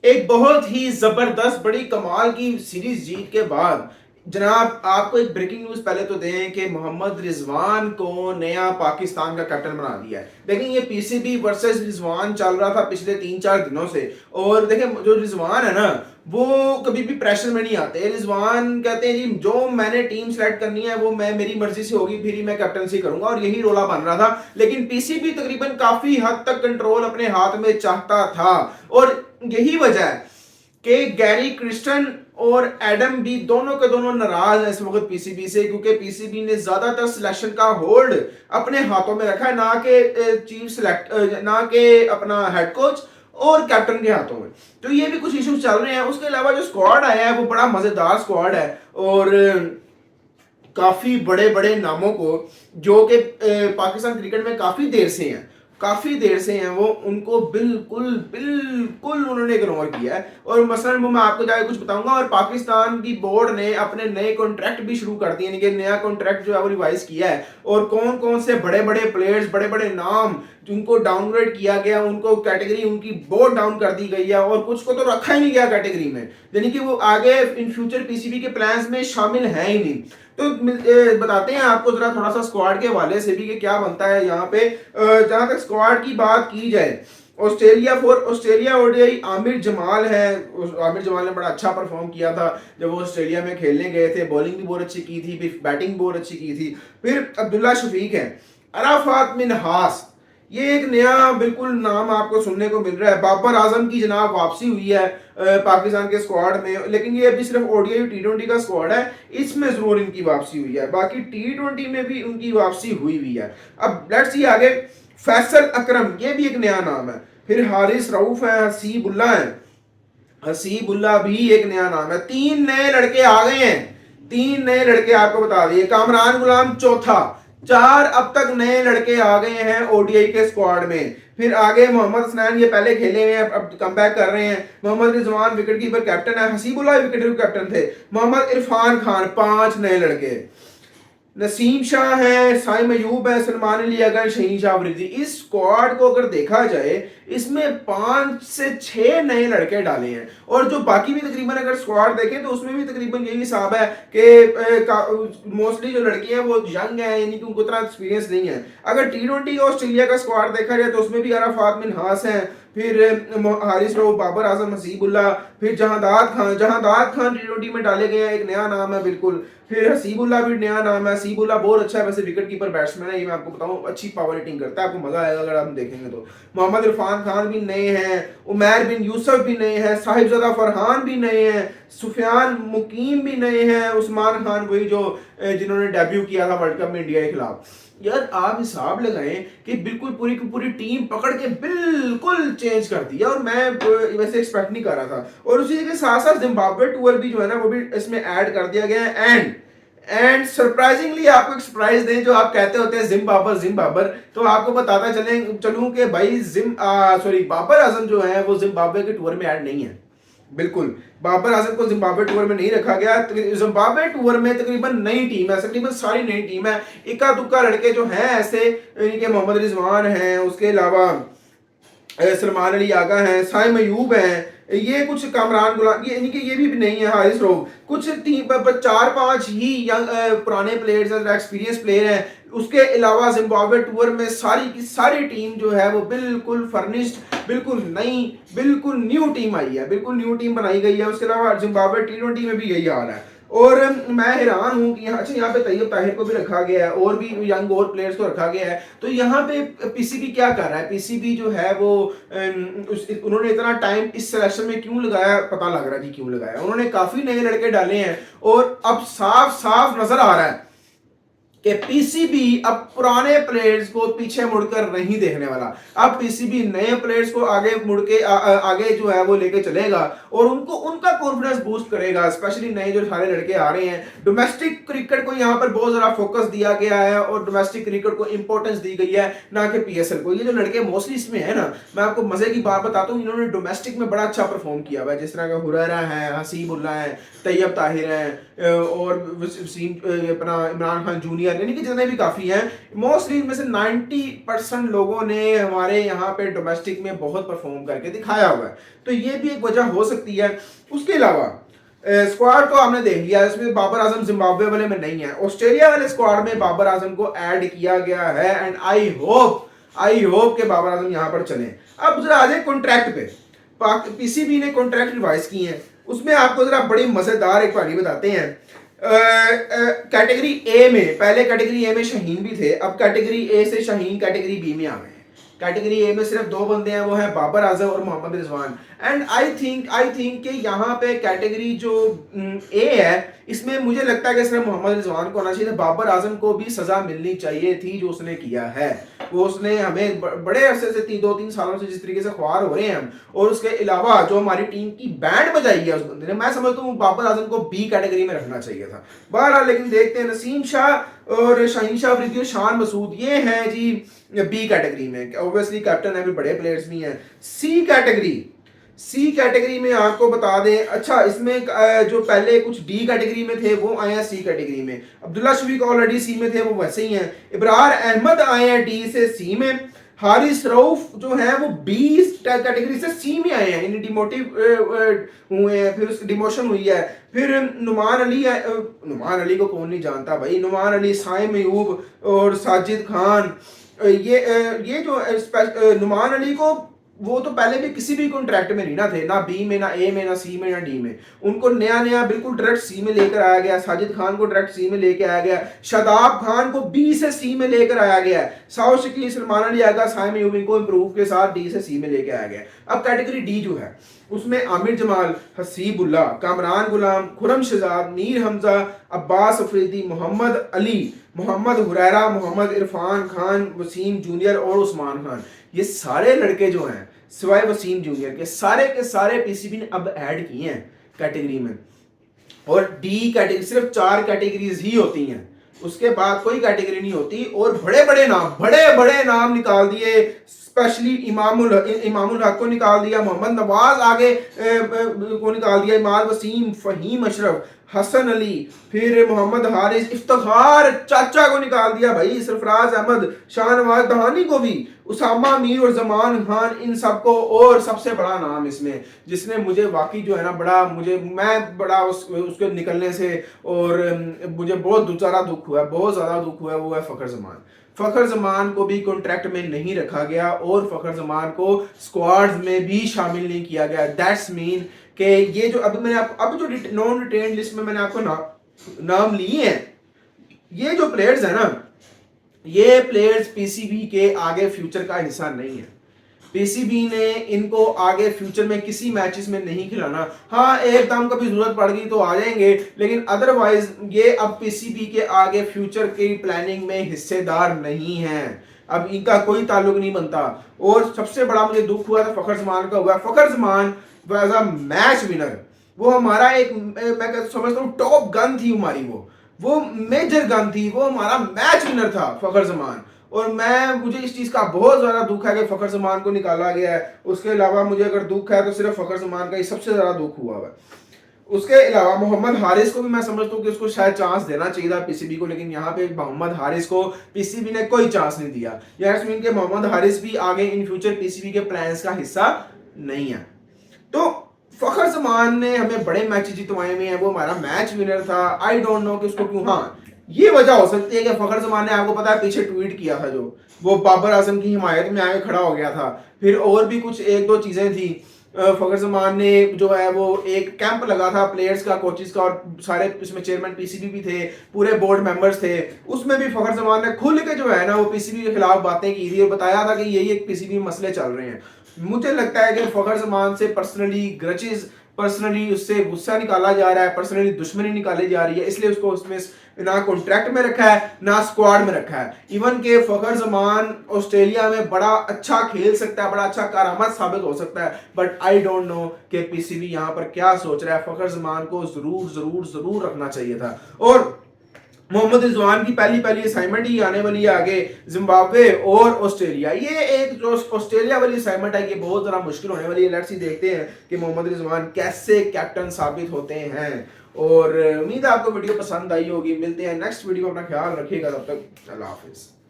एक बहुत ही जबरदस्त बड़ी कमाल की सीरीज जीत के बाद जनाब आपको एक ब्रेकिंग न्यूज पहले तो दें कि मोहम्मद रिजवान को नया पाकिस्तान का कैप्टन बना दिया है। देखें ये पीसीबी वर्सेस रिजवान चल रहा था पिछले 3-4 दिनों से। और देखें जो रिजवान है ना, वो कभी भी प्रेशर में नहीं आते। रिजवान कहते हैं जी जो मैंने टीम सेलेक्ट करनी है वो मैं मेरी मर्जी से होगी, फिर ही मैं कैप्टनसी करूंगा, और यही रोला बन रहा था। लेकिन पीसीबी तकरीबन काफी हद तक कंट्रोल अपने हाथ में चाहता था, और यही वजह है कि गैरी क्रिस्टन और एडम भी दोनों के दोनों नाराज है इस वक्त पीसीबी से, क्योंकि पीसीबी ने ज्यादातर सिलेक्शन का होल्ड अपने हाथों में रखा है, ना कि चीफ सिलेक्ट ना कि अपना हेड कोच और कैप्टन के हाथों में। तो ये भी कुछ इश्यूज चल रहे हैं। उसके अलावा जो स्क्वाड आया है वो बड़ा मजेदार स्क्वाड है, और काफी बड़े बड़े नामों को जो कि पाकिस्तान क्रिकेट में काफी देर से हैं वो उनको बिल्कुल बिल्कुल उन्होंने इग्नोर किया है। और मसलन वो मैं आपको जाके कुछ बताऊंगा। और पाकिस्तान की बोर्ड ने अपने नए कॉन्ट्रैक्ट भी शुरू कर दिए, यानी कि नया कॉन्ट्रैक्ट जो है वो रिवाइज किया है, और कौन कौन से बड़े बड़े प्लेयर्स, बड़े बड़े नाम जिनको डाउनग्रेड किया गया, उनको कैटेगरी उनकी बहुत डाउन कर दी गई है, और कुछ को तो रखा ही नहीं गया कैटेगरी में, यानी कि वो आगे इन फ्यूचर पीसीबी के प्लान्स में शामिल है ही नहीं। तो बताते हैं आपको जरा थोड़ा सा स्क्वाड के हवाले से भी कि क्या बनता है यहाँ पे। जहां तक स्क्वाड की बात की जाए, ऑस्ट्रेलिया ओडीआई आमिर जमाल है। आमिर जमाल ने बड़ा अच्छा परफॉर्म किया था जब वो ऑस्ट्रेलिया में खेलने गए थे। बॉलिंग भी बहुत अच्छी की थी, फिर बैटिंग बहुत अच्छी की थी। फिर अब्दुल्ला शफीक है। अराफात मिनहास, ये एक नया बिल्कुल नाम आपको सुनने को मिल रहा है। बाबर आजम की जनाब वापसी हुई है पाकिस्तान के स्क्वाड में, लेकिन ये अभी सिर्फ ओडीआई टी20 का स्क्वाड है, इसमें जरूर इनकी वापसी हुई है। बाकी टी20 में भी उनकी वापसी हुई हुई है। अब लेट्स सी आगे। फैसल अकरम, ये भी एक नया नाम है। फिर हारिस रऊफ है, हसीबुल्ला है। हसीबुल्ला भी एक नया नाम है। 3 नए लड़के आ गए हैं, 3 नए लड़के आपको बता दिए। कामरान गुलाम चौथा। 4 अब तक नए लड़के आ गए हैं ओडीआई के स्क्वाड में। फिर आगे मोहम्मद हसनैन, ये पहले खेले हुए हैं, अब कम बैक कर रहे हैं। Mohammad Rizwan wicket keeper captain है। हसीबुल्ला विकेट कीपर कैप्टन थे। मोहम्मद इरफान खान, 5 नए लड़के। नसीम शाह है, साइम अयूब है, सलमान अली अगर, शहीन शाह अफरीदी। इस स्क्वाड को अगर देखा जाए, इसमें 5 से 6 नए लड़के डाले हैं। और जो बाकी भी तकरीबन अगर स्क्वाड देखें तो उसमें भी तकरीबन यही हिसाब है कि मोस्टली जो लड़के हैं वो यंग है, यानी कि उनको इतना एक्सपीरियंस नहीं है। अगर टी20 का ऑस्ट्रेलिया का स्क्वाड देखा जाए तो उसमें भी अराफात मिनहास है, फिर हारिस रऊफ, बाबर आजम, हसीबुल्ला, फिर जहांदाद खान टी20 में डाले गए हैं, एक नया नाम है बिल्कुल। फिर हसीबुल्ला भी नया नाम है। हसीबुल्ला बहुत अच्छा है वैसे, विकेट कीपर बैट्समैन है, ये मैं आपको बताऊं, अच्छी पावर हिटिंग करता है, आपको मजा आएगा अगर आप देखेंगे तो। मोहम्मद इरफान खान भी नए हैं, उमैर बिन यूसुफ भी नए हैं, साहिबजादा फरहान भी नए हैं, सुफियान मुकीम भी नए हैं, उस्मान खान वही जो जिन्होंने डेब्यू किया था वर्ल्ड कप में इंडिया के खिलाफ। यार आप हिसाब लगाएं कि बिल्कुल पूरी की पूरी टीम पकड़ के बिल्कुल चेंज कर दिया, और मैं वैसे एक्सपेक्ट नहीं कर रहा था। और उसी के साथ साथ जिम्बाब्वे टूर भी जो है ना वो भी इसमें ऐड कर दिया गया है। एंड सरप्राइजिंगली आपको एक सरप्राइज दें, जो आप कहते होते हैं जिम्बाबर, तो आपको बताता चलूं कि भाई बाबर आजम जो है वो जिम्बाब्वे के टूर में ऐड नहीं है। बिल्कुल बाबर आजम को जिम्बाब्वे टूर में नहीं रखा गया। जिम्बाब्वे टूर में तकरीबन नई टीम है, तकरीबन सारी नई टीम है। इक्का दुक्का लड़के जो हैं ऐसे, इनके मोहम्मद रिजवान हैं, उसके अलावा सलमान अली आगा हैं, साइम अयूब हैं, ये कुछ कामरान गुलाम, ये इनके ये भी नहीं है, हारिस रोग, कुछ 4-5 ही यंग पुराने प्लेयर्स हैं, एक्सपीरियंस प्लेयर हैं। उसके अलावा जिम्बाब्वे टूर में सारी की सारी टीम जो है वो बिल्कुल फर्निश्ड, बिल्कुल नई, बिल्कुल न्यू टीम आई है, बिल्कुल न्यू टीम बनाई गई है। उसके अलावा जिम्बाब्वे टी20 में भी यही हाल है। और मैं हैरान हूं कि अच्छा यहाँ पे तैयब ताहिर को भी रखा गया है, और भी यंग और प्लेयर्स को रखा गया है। तो यहाँ पे पीसीबी क्या कर रहा है? पीसीबी जो है वो उन्होंने इतना टाइम इस सिलेक्शन में क्यों लगाया, पता लग रहा है कि क्यों लगाया। उन्होंने काफी नए लड़के डाले हैं, और अब साफ साफ नजर आ रहा है कि पीसीबी अब पुराने प्लेयर्स को पीछे मुड़कर नहीं देखने वाला। अब पीसीबी नए प्लेयर्स को आगे मुड़ के आगे जो है वो लेके चलेगा, और उनको उनका कॉन्फिडेंस बूस्ट करेगा। स्पेशली नए जो सारे लड़के आ रहे हैं, डोमेस्टिक क्रिकेट को यहाँ पर बहुत ज्यादा फोकस दिया गया है, और डोमेस्टिक क्रिकेट को इंपॉर्टेंस दी गई है, ना कि पीएसएल को। ये जो लड़के मोस्टली इसमें है ना, मैं आपको मजे की बात बताता हूँ, इन्होंने डोमेस्टिक में बड़ा अच्छा परफॉर्म किया हुआ है। जिस तरह का हुरैरा है, हसीबुल्ला है, तैयब ताहिर है, और अपना इमरान खान जूनियर प्लेयर यानी कि जितने भी काफ़ी हैं, मोस्टली इनमें से 90% लोगों ने हमारे यहाँ पे डोमेस्टिक में बहुत परफॉर्म करके दिखाया हुआ है, तो ये भी एक वजह हो सकती है। उसके अलावा स्क्वाड तो आपने देख लिया, इसमें बाबर आजम जिम्बाब्वे वाले में नहीं है, ऑस्ट्रेलिया वाले स्क्वाड में बाबर आजम को ऐड किया गया है एंड आई होप के बाबर आजम यहाँ पर चले। अब जरा आ जाए कॉन्ट्रैक्ट पे, पीसीबी ने कॉन्ट्रैक्ट रिवाइज किए हैं, उसमें आपको जरा बड़ी मजेदार एक कहानी बताते हैं। कैटेगरी ए में, पहले कैटेगरी ए में शाहीन भी थे, अब कैटेगरी ए से शाहीन कैटेगरी बी में आ गए। कैटेगरी ए में सिर्फ 2 बंदे हैं, वो है बाबर आजम और Mohammad Rizwan. And I think कि यहाँ पे कैटेगरी जो ए है, इसमें मुझे लगता है कि सिर्फ मोहम्मद रिजवान को आना चाहिए था। बाबर आजम को भी सजा मिलनी चाहिए थी जो उसने किया है। वो उसने हमें बड़े अरसे से 2-3 सालों से जिस तरीके से ख्वार हो रहे हैं हम, और उसके अलावा जो हमारी टीम की बैंड बजाई है उस बंदे ने, मैं समझता हूँ बाबर आजम को बी कैटेगरी में रखना चाहिए था। बहरहाल लेकिन देखते हैं, नसीम शाह और शाहीन शाह अफरीदी और शान मसूद ये हैं जी बी कैटेगरी में, ऑब्वियसली कैप्टन है, भी बड़े प्लेयर्स भी हैं। सी कैटेगरी में आपको बता दें, अच्छा इसमें जो पहले कुछ डी कैटेगरी में थे वो आए हैं सी कैटेगरी में। अब्दुल्ला शफीक ऑलरेडी सी में थे, वो वैसे ही हैं। इब्रार अहमद आए हैं डी से सी में। हारिस रऊफ जो है वो बी कैटेगरी से सी में आए हैं, इन्हें डिमोटिव हुए हैं, फिर उसकी डिमोशन हुई है। फिर नुमान अली को कौन नहीं जानता भाई, नुमान अली, साइम अयूब और साजिद खान, ये जो नुमान अली को, वो तो पहले भी किसी भी कॉन्ट्रैक्ट में नहीं ना थे, ना बी में, ना ए में, ना सी में, ना डी में। उनको नया बिल्कुल डायरेक्ट सी में लेकर आया गया। साजिद खान को डायरेक्ट सी में लेकर आया गया। शादाब खान को बी से सी में लेकर आया गया। साउथ शकील, सलमान अली आगा, साइम अयूब, इनको इंप्रूव के साथ डी से सी में लेकर आया गया। अब कैटेगरी डी जो है, उसमें आमिर जमाल, हसीबुल्ला, कामरान गुलाम, खुरम शहजाद, मीर हमजा, अब्बास अफरीदी, मोहम्मद अली, मोहम्मद हुरैरा, मोहम्मद इरफान खान, वसीम जूनियर और उस्मान खान, ये सारे लड़के जो हैं सिवाय वसीम जूनियर के सारे पीसीबी ने अब ऐड किए हैं कैटेगरी में। और डी कैटेगरी सिर्फ 4 कैटेगरीज ही होती हैं, उसके बाद कोई कैटेगरी नहीं होती। और बड़े बड़े नाम निकाल दिए, स्पेशली इमामुल हक को निकाल दिया, मोहम्मद नवाज आगे को निकाल दिया, इमाद वसीम, फहीम अशरफ, हसन अली, फिर मोहम्मद हारिस, इफ्तिखार चाचा को निकाल दिया भाई, सरफराज अहमद, शाहनवाज दहानी को भी, उसामा मीर और जमान खान, इन सबको। और सबसे बड़ा नाम इसमें जिसने मुझे वाकई जो है ना मैं बड़ा उसके निकलने से और मुझे बहुत ज़्यादा दुख हुआ, वो है फ़खर ज़मान को भी कॉन्ट्रैक्ट में नहीं रखा गया और फ़खर ज़मान को स्क्वाड्स में भी शामिल नहीं किया गया। दैट्स मीन कि ये जो अब जो नॉन रिटेन लिस्ट में मैंने आपको नाम लिए हैं, ये जो प्लेयर्स हैं ना, ये प्लेयर्स पीसीबी के आगे फ्यूचर का हिस्सा नहीं है। पीसीबी ने इनको आगे फ्यूचर में किसी मैचेस में नहीं खिलाना। हाँ, एकदम कभी जरूरत पड़ गई तो आ जाएंगे, लेकिन अदरवाइज ये अब पीसीबी के आगे फ्यूचर की प्लानिंग में हिस्सेदार नहीं है, अब इनका कोई ताल्लुक नहीं बनता। और सबसे बड़ा मुझे दुख हुआ था फ़खर ज़मान का हुआ। फ़खर ज़मान वाज अ मैच विनर, वो हमारा एक, मैं समझता हूँ टॉप गन थी हमारी, वो मेजर गन थी, वो हमारा मैच विनर था फ़खर ज़मान। और मुझे इस चीज़ का बहुत ज़्यादा दुख है कि फ़खर ज़मान को निकाला गया है। उसके अलावा मुझे अगर दुख है तो सिर्फ फ़खर ज़मान का ही सबसे ज़्यादा दुख हुआ है। उसके अलावा मोहम्मद हारिस को भी मैं समझता हूँ कि उसको शायद चांस देना चाहिए था पीसीबी को, लेकिन यहाँ पे मोहम्मद हारिस को पीसीबी ने कोई चांस नहीं दिया। दैट्स मीन कि मोहम्मद हारिस भी आगे इन फ्यूचर पीसीबी के प्लान्स का हिस्सा नहीं है। तो फ़खर ज़मान ने हमें बड़े मैच जितवाए हुए हैं, वो हमारा मैच विनर था। आई डोंट नो कि उसको क्यों, हाँ ये वजह हो सकती है कि फ़खर ज़मान ने, आपको पता है, पीछे ट्वीट किया था जो वो बाबर आजम की हिमायत में आगे खड़ा हो गया था। फिर और भी कुछ 1-2 चीज़ें थी। फ़खर ज़मान ने जो है वो एक कैंप लगा था प्लेयर्स का, कोचेस का, और सारे इसमें चेयरमैन पीसीबी भी थे, पूरे बोर्ड मेंबर्स थे। उसमें भी फ़खर ज़मान ने खुल के जो है ना वो पीसीबी के खिलाफ बातें की थी और बताया था कि यही एक पीसीबी मसले चल रहे हैं। मुझे लगता है कि फ़खर ज़मान से पर्सनली उससे गुस्सा निकाला जा रहा है, पर्सनली दुश्मनी निकाली जा रही है, इसलिए उसको उसमें ना कॉन्ट्रैक्ट में रखा है ना स्क्वाड में रखा है। इवन के फ़खर ज़मान ऑस्ट्रेलिया में बड़ा अच्छा खेल सकता है, बड़ा अच्छा करामत साबित हो सकता है, बट आई डोंट नो कि पीसीबी यहाँ पर क्या सोच रहा है। फ़खर ज़मान को जरूर रखना चाहिए था। और मोहम्मद रिजवान की पहली पहली असाइनमेंट ही आने वाली है आगे, जिम्बाब्वे और ऑस्ट्रेलिया। ये एक जो ऑस्ट्रेलिया वाली असाइनमेंट है ये बहुत ज़रा मुश्किल होने वाली है। लेट्स सी देखते हैं कि मोहम्मद रिजवान कैसे कैप्टन साबित होते हैं। और उम्मीद है आपको वीडियो पसंद आई होगी। मिलते हैं नेक्स्ट वीडियो, अपना ख्याल रखिएगा, तब तक अल्लाह हाफिज़।